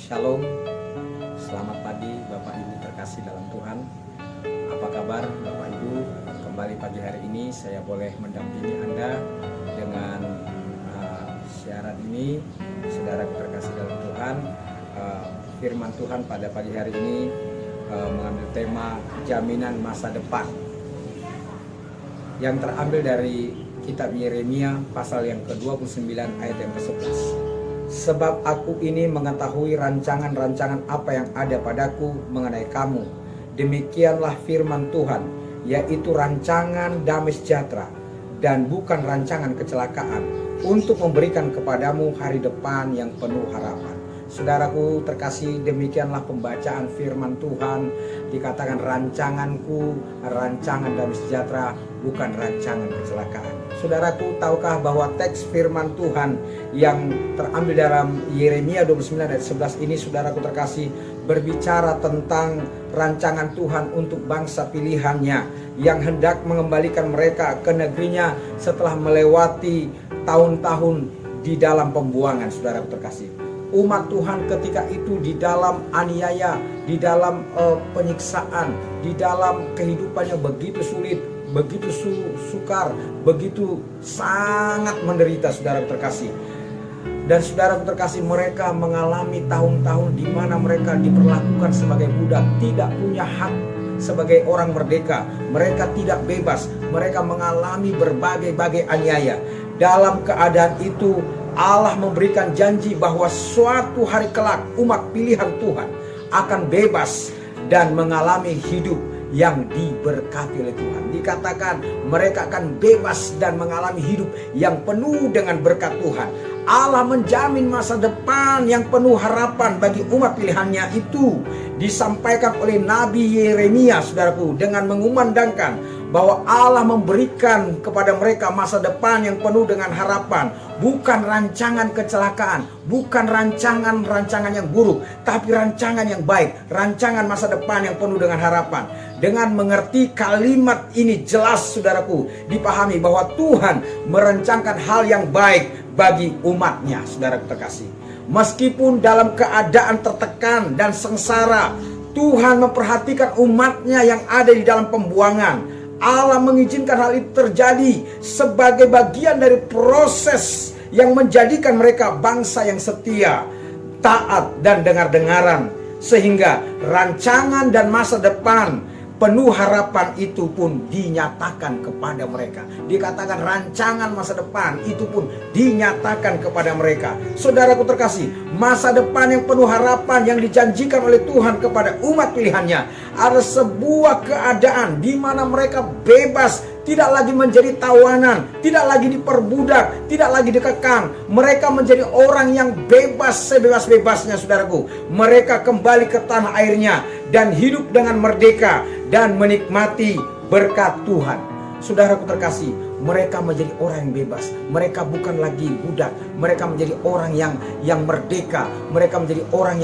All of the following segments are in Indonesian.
Shalom, selamat pagi Bapak Ibu terkasih dalam Tuhan. Apa kabar Bapak Ibu? Kembali pagi hari ini saya boleh mendampingi Anda dengan siaran ini. Saudara terkasih dalam Tuhan, firman Tuhan pada pagi hari ini mengambil tema jaminan masa depan yang terambil dari kitab Yeremia pasal yang ke-29 ayat yang ke-11. Sebab aku ini mengetahui rancangan-rancangan apa yang ada padaku mengenai kamu. Demikianlah firman Tuhan, yaitu rancangan damai sejahtera dan bukan rancangan kecelakaan, untuk memberikan kepadamu hari depan yang penuh harapan. Saudaraku terkasih, demikianlah pembacaan firman Tuhan. Dikatakan rancanganku, rancangan damai sejahtera, bukan rancangan kecelakaan. Saudaraku, tahukah bahwa teks firman Tuhan yang terambil dalam Yeremia 29 ayat 11 ini, saudaraku terkasih, berbicara tentang rancangan Tuhan untuk bangsa pilihannya yang hendak mengembalikan mereka ke negerinya setelah melewati tahun-tahun di dalam pembuangan. Saudaraku terkasih, umat Tuhan ketika itu di dalam aniaya, di dalam penyiksaan, di dalam kehidupannya begitu sulit, begitu sukar, begitu sangat menderita, saudara terkasih. Dan saudara terkasih, mereka mengalami tahun-tahun di mana mereka diperlakukan sebagai budak, tidak punya hak sebagai orang merdeka. Mereka tidak bebas, mereka mengalami berbagai-bagai aniaya. Dalam keadaan itu Allah memberikan janji bahwa suatu hari kelak umat pilihan Tuhan akan bebas dan mengalami hidup yang diberkati oleh Tuhan. Dikatakan mereka akan bebas dan mengalami hidup yang penuh dengan berkat Tuhan. Allah menjamin masa depan yang penuh harapan bagi umat pilihannya itu disampaikan oleh Nabi Yeremia, saudaraku, dengan mengumandangkan bahwa Allah memberikan kepada mereka masa depan yang penuh dengan harapan. Bukan rancangan kecelakaan, bukan rancangan yang buruk, tapi rancangan yang baik, rancangan masa depan yang penuh dengan harapan. Dengan mengerti kalimat ini jelas, saudaraku, dipahami bahwa Tuhan merencanakan hal yang baik bagi umatnya, saudaraku terkasih. Meskipun dalam keadaan tertekan dan sengsara, Tuhan memperhatikan umatnya yang ada di dalam pembuangan. Allah mengizinkan hal itu terjadi sebagai bagian dari proses yang menjadikan mereka bangsa yang setia, taat, dan dengar-dengaran. Sehingga rancangan dan masa depan penuh harapan itu pun dinyatakan kepada mereka. Dikatakan rancangan masa depan itu pun dinyatakan kepada mereka. Saudaraku terkasih, masa depan yang penuh harapan yang dijanjikan oleh Tuhan kepada umat pilihannya ada sebuah keadaan di mana mereka bebas, tidak lagi menjadi tawanan, tidak lagi diperbudak, tidak lagi dikekang. Mereka menjadi orang yang bebas sebebas-bebasnya, saudaraku. Mereka kembali ke tanah airnya dan hidup dengan merdeka dan menikmati berkat Tuhan. Saudaraku terkasih, mereka menjadi orang yang bebas. Mereka bukan lagi budak. Mereka menjadi orang yang merdeka. Mereka menjadi orang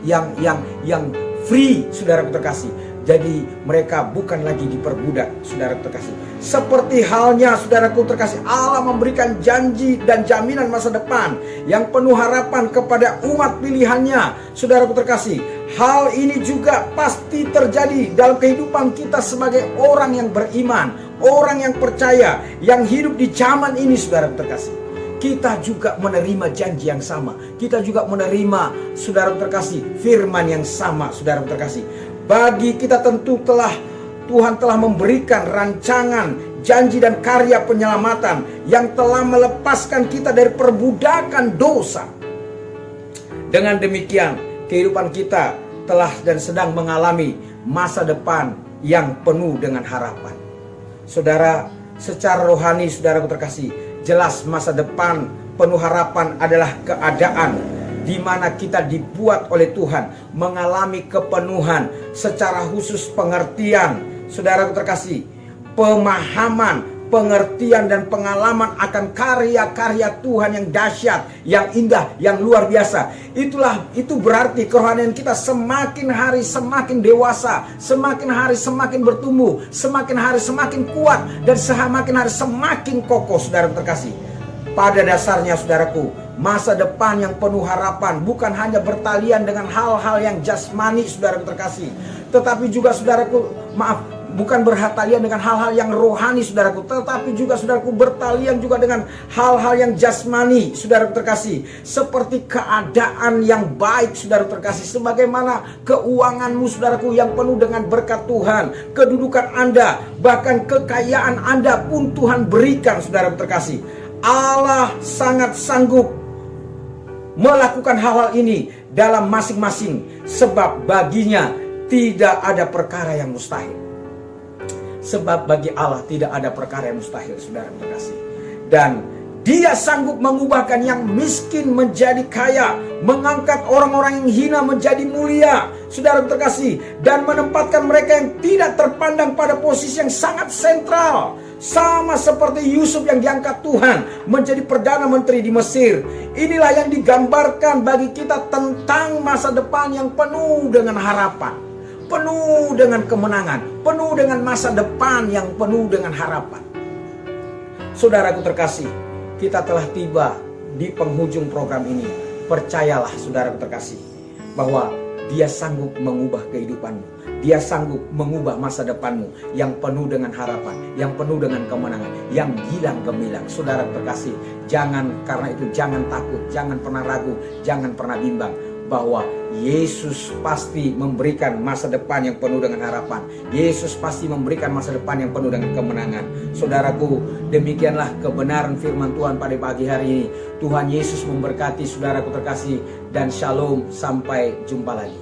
yang free, saudaraku terkasih. Jadi mereka bukan lagi diperbudak, saudaraku terkasih. Seperti halnya, saudaraku terkasih, Allah memberikan janji dan jaminan masa depan yang penuh harapan kepada umat pilihannya, saudaraku terkasih. Hal ini juga pasti terjadi dalam kehidupan kita sebagai orang yang beriman, orang yang percaya, yang hidup di zaman ini, saudaraku terkasih. Kita juga menerima janji yang sama. Kita juga menerima, saudaraku terkasih, firman yang sama, saudaraku terkasih. Bagi kita tentu Tuhan telah memberikan rancangan, janji dan karya penyelamatan yang telah melepaskan kita dari perbudakan dosa. Dengan demikian, kehidupan kita telah dan sedang mengalami masa depan yang penuh dengan harapan. Saudara, secara rohani, saudaraku terkasih, jelas masa depan penuh harapan adalah keadaan di mana kita dibuat oleh Tuhan mengalami kepenuhan secara khusus pengertian, saudaraku terkasih, pemahaman, pengertian dan pengalaman akan karya-karya Tuhan yang dahsyat, yang indah, yang luar biasa. Itu berarti kerohanian kita semakin hari semakin dewasa, semakin hari semakin bertumbuh, semakin hari semakin kuat, dan semakin hari semakin kokoh, saudaraku terkasih. Pada dasarnya, saudaraku, masa depan yang penuh harapan, bukan hanya bertalian dengan hal-hal yang jasmani, saudaraku terkasih, tetapi juga saudaraku, bukan bertalian dengan hal-hal yang rohani, saudaraku, tetapi juga saudaraku bertalian juga dengan hal-hal yang jasmani, saudaraku terkasih, seperti keadaan yang baik, saudaraku terkasih, sebagaimana keuanganmu, saudaraku, yang penuh dengan berkat Tuhan, kedudukan Anda, bahkan kekayaan Anda pun Tuhan berikan, saudaraku terkasih. Allah sangat sanggup melakukan hal-hal ini dalam masing-masing, sebab baginya tidak ada perkara yang mustahil. Sebab bagi Allah tidak ada perkara yang mustahil, saudara terkasih. Dan Dia sanggup mengubahkan yang miskin menjadi kaya, mengangkat orang-orang yang hina menjadi mulia, saudara terkasih, dan menempatkan mereka yang tidak terpandang pada posisi yang sangat sentral. Sama seperti Yusuf yang diangkat Tuhan menjadi Perdana Menteri di Mesir. Inilah yang digambarkan bagi kita tentang masa depan yang penuh dengan harapan, penuh dengan kemenangan, penuh dengan masa depan yang penuh dengan harapan. Saudaraku terkasih, kita telah tiba di penghujung program ini. Percayalah saudaraku terkasih, bahwa Dia sanggup mengubah kehidupanmu. Dia sanggup mengubah masa depanmu yang penuh dengan harapan, yang penuh dengan kemenangan, yang gilang gemilang. Saudara terkasih, karena itu jangan takut, jangan pernah ragu, jangan pernah bimbang, bahwa Yesus pasti memberikan masa depan yang penuh dengan harapan. Yesus pasti memberikan masa depan yang penuh dengan kemenangan. Saudaraku, demikianlah kebenaran firman Tuhan pada pagi hari ini. Tuhan Yesus memberkati saudaraku terkasih, dan shalom, sampai jumpa lagi.